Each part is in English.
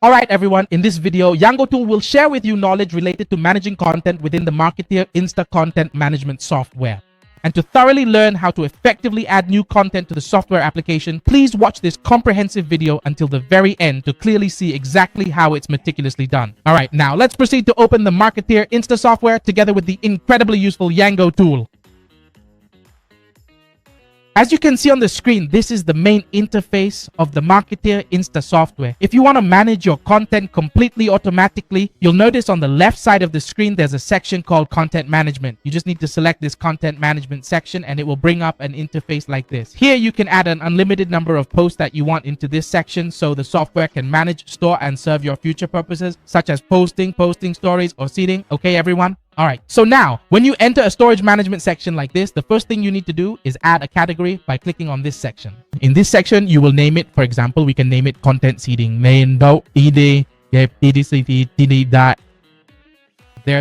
Alright everyone, in this video, Yango Tool will share with you knowledge related to managing content within the MKT Insta content management software. And to thoroughly learn how to effectively add new content to the software application, please watch this comprehensive video until the very end to clearly see exactly how it's meticulously done. Alright, now let's proceed to open the MKT Insta software together with the incredibly useful Yango Tool. As you can see on the screen, this is the main interface of the MKT Insta software. If you want to manage your content completely automatically, you'll notice on the left side of the screen, there's a section called Content Management. You just need to select this Content Management section and it will bring up an interface like this. Here you can add an unlimited number of posts that you want into this section so the software can manage, store, and serve your future purposes, such as posting stories, or seeding. Okay, everyone? Alright, so now, when you enter a storage management section like this, the first thing you need to do is add a category by clicking on this section. In this section, you will name it, for example, we can name it content seeding. There,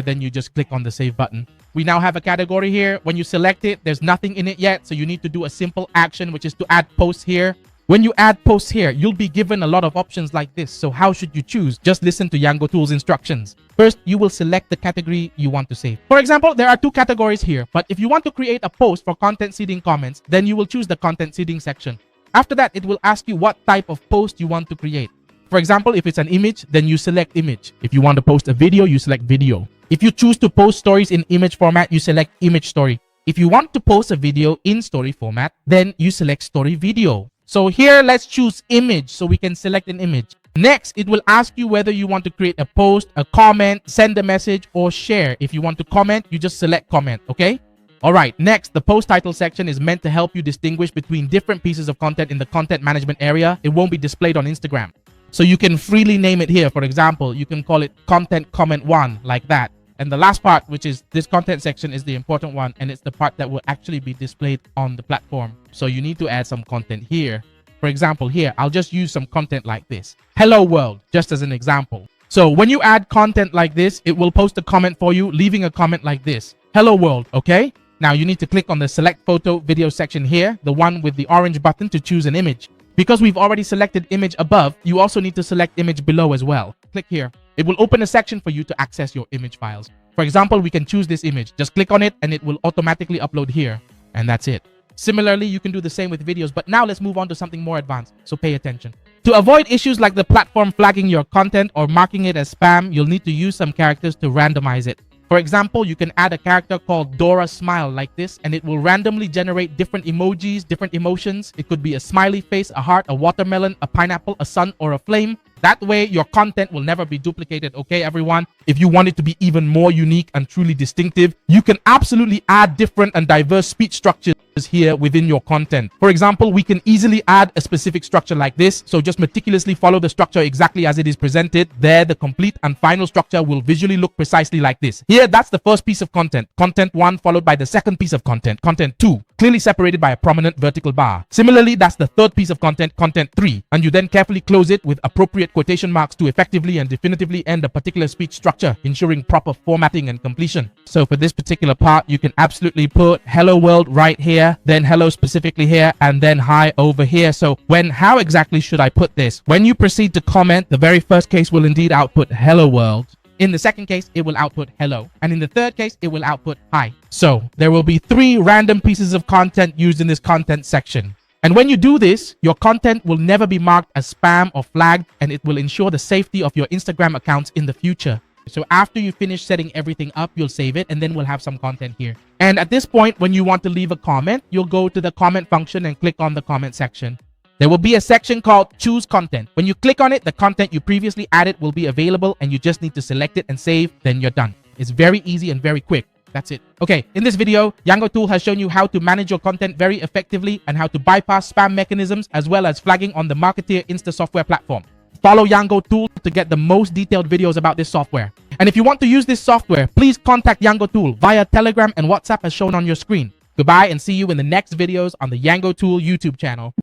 then you just click on the save button. We now have a category here. When you select it, there's nothing in it yet, so you need to do a simple action, which is to add posts here. When you add posts here, you'll be given a lot of options like this. So how should you choose? Just listen to Yango Tool's instructions. First, you will select the category you want to save. For example, there are two categories here, but if you want to create a post for content seeding comments, then you will choose the content seeding section. After that, it will ask you what type of post you want to create. For example, if it's an image, then you select image. If you want to post a video, you select video. If you choose to post stories in image format, you select image story. If you want to post a video in story format, then you select story video. So here, let's choose image so we can select an image. Next, it will ask you whether you want to create a post, a comment, send a message, or share. If you want to comment, you just select comment, okay? Alright, next, the post title section is meant to help you distinguish between different pieces of content in the content management area. It won't be displayed on Instagram. So you can freely name it here. For example, you can call it content comment 1, like that. And the last part, which is this content section, is the important one, and it's the part that will actually be displayed on the platform. So you need to add some content here. For example, here, I'll just use some content like this. Hello world, just as an example. So when you add content like this, it will post a comment for you, leaving a comment like this. Hello world, okay? Now you need to click on the select photo video section here, the one with the orange button, to choose an image. Because we've already selected image above, you also need to select image below as well. Click here. It will open a section for you to access your image files. For example, we can choose this image. Just click on it and it will automatically upload here. And that's it. Similarly, you can do the same with videos, but now let's move on to something more advanced. So pay attention. To avoid issues like the platform flagging your content or marking it as spam, you'll need to use some characters to randomize it. For example, you can add a character called Dora Smile like this, and it will randomly generate different emojis, different emotions. It could be a smiley face, a heart, a watermelon, a pineapple, a sun, or a flame. That way, your content will never be duplicated, okay, everyone? If you want it to be even more unique and truly distinctive, you can absolutely add different and diverse speech structures here within your content. For example, we can easily add a specific structure like this. So just meticulously follow the structure exactly as it is presented. There, the complete and final structure will visually look precisely like this. Here, that's the first piece of content. Content 1 followed by the second piece of content. Content 2, clearly separated by a prominent vertical bar. Similarly, that's the third piece of content. Content 3. And you then carefully close it with appropriate quotation marks to effectively and definitively end a particular speech structure, ensuring proper formatting and completion. So for this particular part, you can absolutely put hello world right here, then hello specifically here, and then hi over here. So how exactly should I put this? When you proceed to comment, the very first case will indeed output hello world. In the second case, it will output hello. And in the third case, it will output hi. So there will be 3 random pieces of content used in this content section. And when you do this, your content will never be marked as spam or flagged, and it will ensure the safety of your Instagram accounts in the future. So after you finish setting everything up, you'll save it, and then we'll have some content here. And at this point, when you want to leave a comment, you'll go to the comment function and click on the comment section. There will be a section called Choose Content. When you click on it, the content you previously added will be available, and you just need to select it and save, then you're done. It's very easy and very quick. That's it. Okay, in this video, Yango Tool has shown you how to manage your content very effectively and how to bypass spam mechanisms as well as flagging on the MKT Insta software platform. Follow Yango Tool to get the most detailed videos about this software. And if you want to use this software, please contact Yango Tool via Telegram and WhatsApp as shown on your screen. Goodbye and see you in the next videos on the Yango Tool YouTube channel.